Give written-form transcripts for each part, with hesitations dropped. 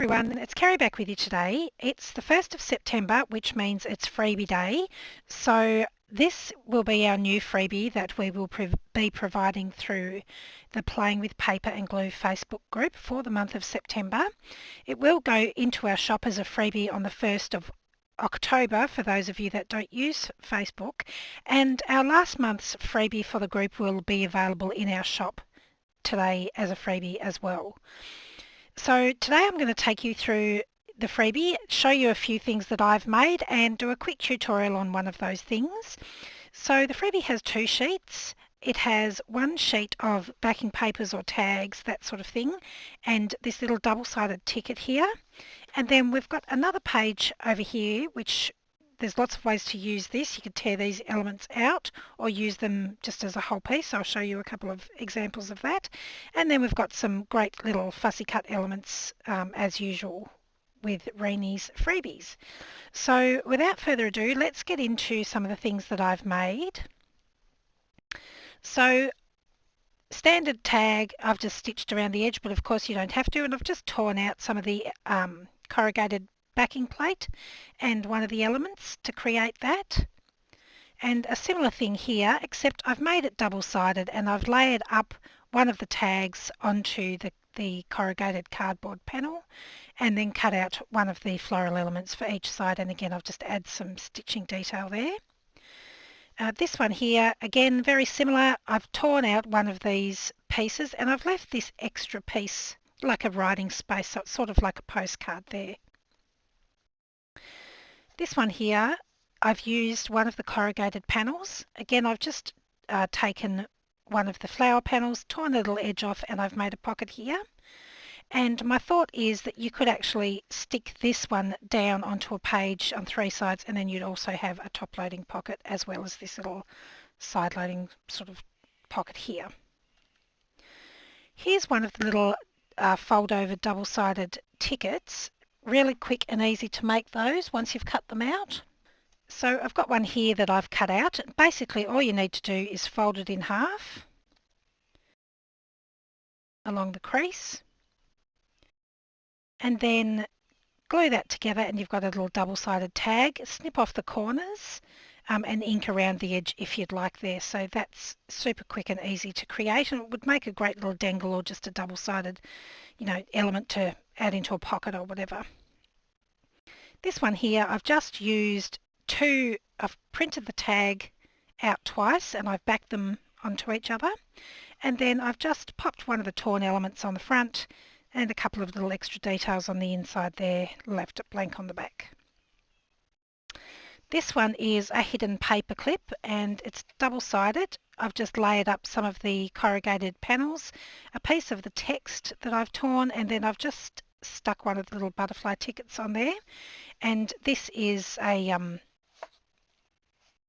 everyone, it's Kerry back with you today. It's the 1st of September, which means it's Freebie Day. So this will be our new freebie that we will be providing through the Playing with Paper and Glue Facebook group for the month of September. It will go into our shop as a freebie on the 1st of October for those of you that don't use Facebook, and our last month's freebie for the group will be available in our shop today as a freebie as well. So today I'm going to take you through the freebie, show you a few things that I've made and do a quick tutorial on one of those things. So the freebie has two sheets. It has one sheet of backing papers or tags, that sort of thing, and this little double-sided ticket here. And then we've got another page over here which there's lots of ways to use this. You could tear these elements out or use them just as a whole piece. I'll show you a couple of examples of that. And then we've got some great little fussy cut elements as usual with Reenie's freebies. So without further ado, let's get into some of the things that I've made. So standard tag, I've just stitched around the edge, but of course you don't have to, and I've just torn out some of the corrugated backing plate and one of the elements to create that. And a similar thing here, except I've made it double-sided and I've layered up one of the tags onto the corrugated cardboard panel and then cut out one of the floral elements for each side, and again I've just added some stitching detail there. This one here, again very similar. I've torn out one of these pieces and I've left this extra piece like a writing space, so it's sort of like a postcard there. This one here, I've used one of the corrugated panels. Again, I've just taken one of the flower panels, torn a little edge off, and I've made a pocket here. And my thought is that you could actually stick this one down onto a page on three sides, and then you'd also have a top-loading pocket as well as this little side-loading sort of pocket here. Here's one of the little fold-over double-sided tickets. Really quick and easy to make those once you've cut them out. So I've got one here that I've cut out. Basically all you need to do is fold it in half along the crease and then glue that together, and you've got a little double-sided tag. Snip off the corners and ink around the edge if you'd like there. So that's super quick and easy to create, and it would make a great little dangle or just a double-sided, element to add into a pocket or whatever. This one here, I've just used I've printed the tag out twice and I've backed them onto each other, and then I've just popped one of the torn elements on the front and a couple of little extra details on the inside there, left it blank on the back. This one is a hidden paper clip and it's double-sided. I've just layered up some of the corrugated panels, a piece of the text that I've torn, and then I've just stuck one of the little butterfly tickets on there. And this is a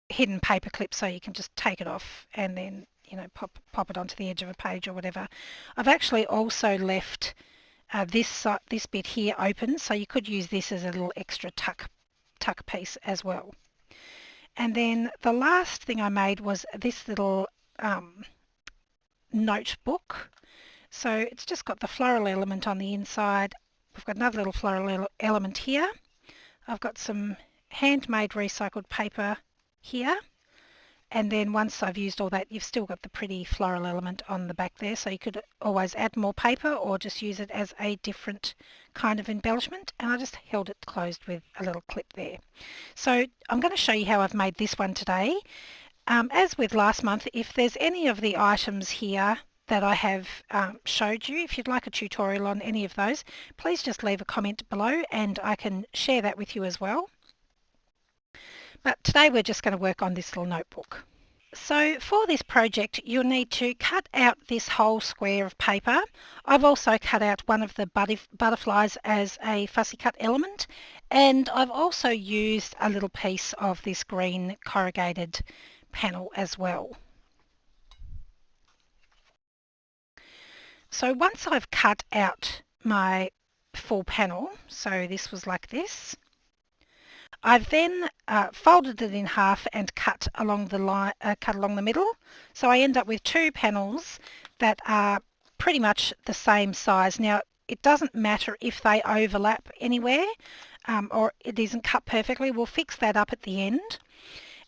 hidden paper clip, so you can just take it off and then pop it onto the edge of a page or whatever. I've actually also left this bit here open, so you could use this as a little extra tuck piece as well. And then the last thing I made was this little notebook. So it's just got the floral element on the inside. We've got another little floral element here. I've got some handmade recycled paper here, and then once I've used all that, you've still got the pretty floral element on the back there, so you could always add more paper or just use it as a different kind of embellishment, and I just held it closed with a little clip there. So I'm going to show you how I've made this one today. As with last month, if there's any of the items here that I have showed you, if you'd like a tutorial on any of those, please just leave a comment below and I can share that with you as well. But today we're just going to work on this little notebook. So for this project you'll need to cut out this whole square of paper. I've also cut out one of the butterflies as a fussy cut element, and I've also used a little piece of this green corrugated panel as well. So once I've cut out my full panel, so this was like this, I've then folded it in half and cut along the middle. So I end up with two panels that are pretty much the same size. Now it doesn't matter if they overlap anywhere or it isn't cut perfectly. We'll fix that up at the end.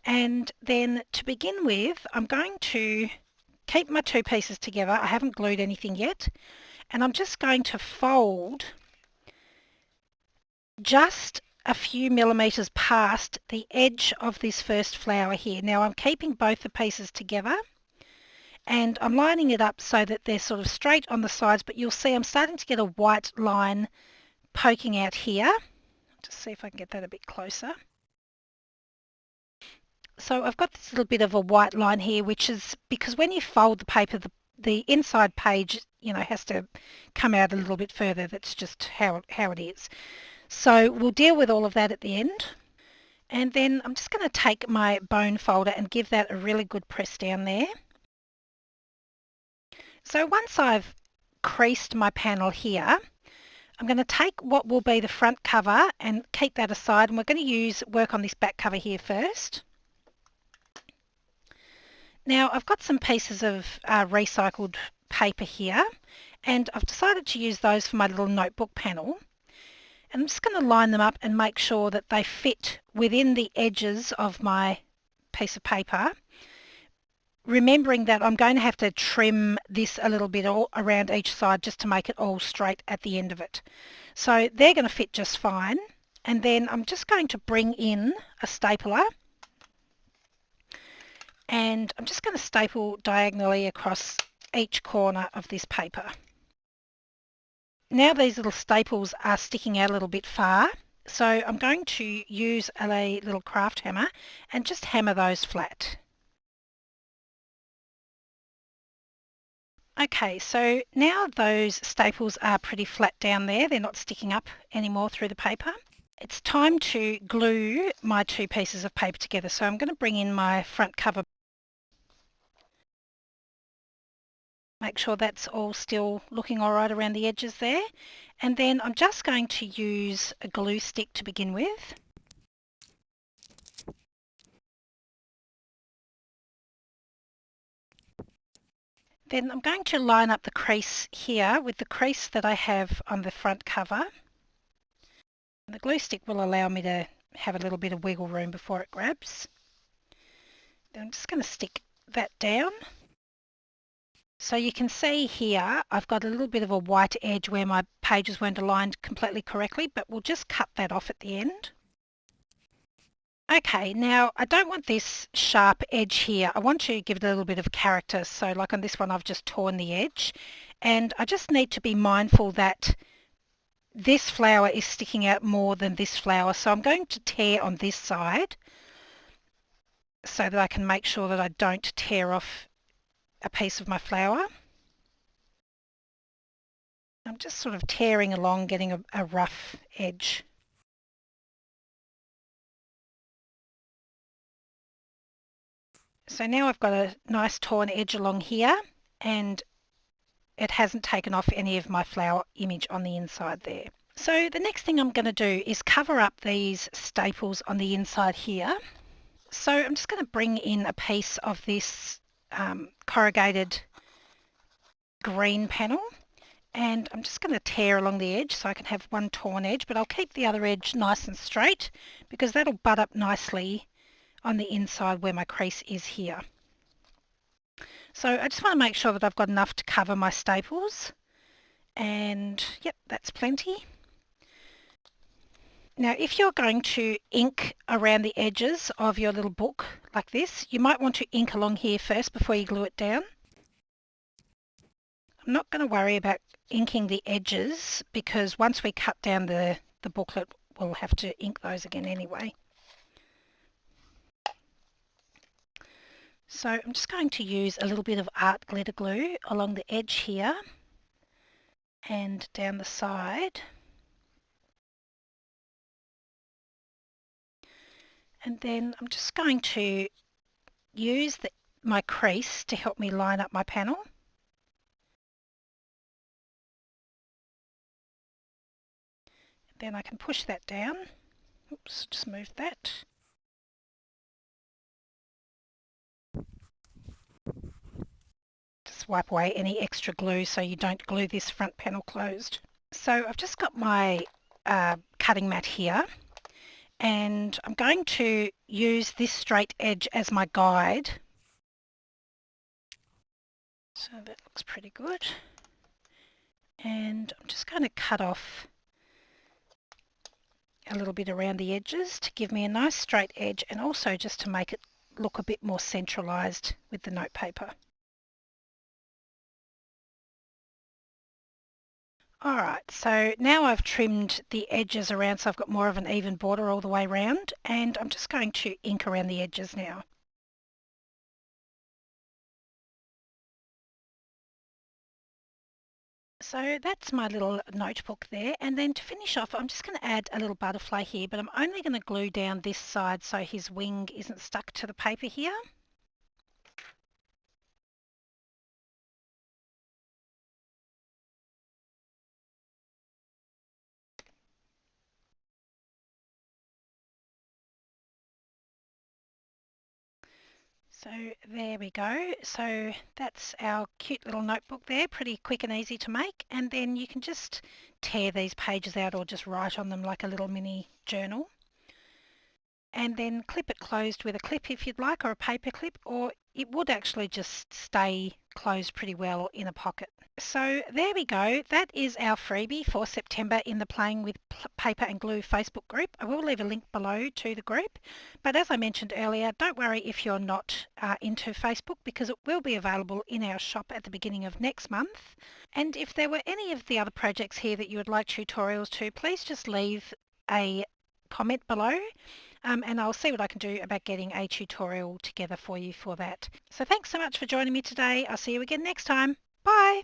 And then to begin with, I'm going to keep my two pieces together. I haven't glued anything yet. And I'm just going to fold just a few millimetres past the edge of this first flower here. Now I'm keeping both the pieces together and I'm lining it up so that they're sort of straight on the sides, but you'll see I'm starting to get a white line poking out here. Just see if I can get that a bit closer. So I've got this little bit of a white line here, which is because when you fold the paper, the inside page, has to come out a little bit further. That's just how it is. So we'll deal with all of that at the end. And then I'm just going to take my bone folder and give that a really good press down there. So once I've creased my panel here, I'm going to take what will be the front cover and keep that aside, and we're going to work on this back cover here first. Now I've got some pieces of recycled paper here, and I've decided to use those for my little notebook panel. And I'm just going to line them up and make sure that they fit within the edges of my piece of paper, remembering that I'm going to have to trim this a little bit all around each side just to make it all straight at the end of it. So they're going to fit just fine. And then I'm just going to bring in a stapler and I'm just going to staple diagonally across each corner of this paper. Now these little staples are sticking out a little bit far, so I'm going to use a little craft hammer and just hammer those flat. Okay, so now those staples are pretty flat down there. They're not sticking up anymore through the paper. It's time to glue my two pieces of paper together. So I'm going to bring in my front cover. Make sure that's all still looking all right around the edges there. And then I'm just going to use a glue stick to begin with. Then I'm going to line up the crease here with the crease that I have on the front cover. The glue stick will allow me to have a little bit of wiggle room before it grabs. Then I'm just going to stick that down. So you can see here I've got a little bit of a white edge where my pages weren't aligned completely correctly, but we'll just cut that off at the end. Okay, now I don't want this sharp edge here. I want to give it a little bit of character. So like on this one I've just torn the edge, and I just need to be mindful that this flower is sticking out more than this flower. So I'm going to tear on this side so that I can make sure that I don't tear off a piece of my flower. I'm just sort of tearing along, getting a rough edge. So now I've got a nice torn edge along here and it hasn't taken off any of my flower image on the inside there. So the next thing I'm going to do is cover up these staples on the inside here. So I'm just going to bring in a piece of this corrugated green panel, and I'm just going to tear along the edge so I can have one torn edge, but I'll keep the other edge nice and straight because that'll butt up nicely on the inside where my crease is here. So I just want to make sure that I've got enough to cover my staples, and yep, that's plenty. Now if you're going to ink around the edges of your little book like this, you might want to ink along here first before you glue it down. I'm not going to worry about inking the edges because once we cut down the booklet we'll have to ink those again anyway. So I'm just going to use a little bit of art glitter glue along the edge here and down the side. And then I'm just going to use my crease to help me line up my panel. Then I can push that down. Oops, just moved that. Just wipe away any extra glue so you don't glue this front panel closed. So I've just got my cutting mat here, and I'm going to use this straight edge as my guide. So that looks pretty good. And I'm just going to cut off a little bit around the edges to give me a nice straight edge, and also just to make it look a bit more centralised with the note paper. Alright, so now I've trimmed the edges around so I've got more of an even border all the way around, and I'm just going to ink around the edges now. So that's my little notebook there, and then to finish off I'm just going to add a little butterfly here, but I'm only going to glue down this side so his wing isn't stuck to the paper here. So there we go. So that's our cute little notebook there, pretty quick and easy to make, and then you can just tear these pages out or just write on them like a little mini journal. And then clip it closed with a clip if you'd like, or a paper clip, or it would actually just stay closed pretty well in a pocket. So there we go. That is our freebie for September in the Playing with Paper and Glue Facebook group. I will leave a link below to the group. But as I mentioned earlier, don't worry if you're not into Facebook, because it will be available in our shop at the beginning of next month. And if there were any of the other projects here that you would like tutorials to, please just leave a comment below. And I'll see what I can do about getting a tutorial together for you for that. So thanks so much for joining me today. I'll see you again next time. Bye!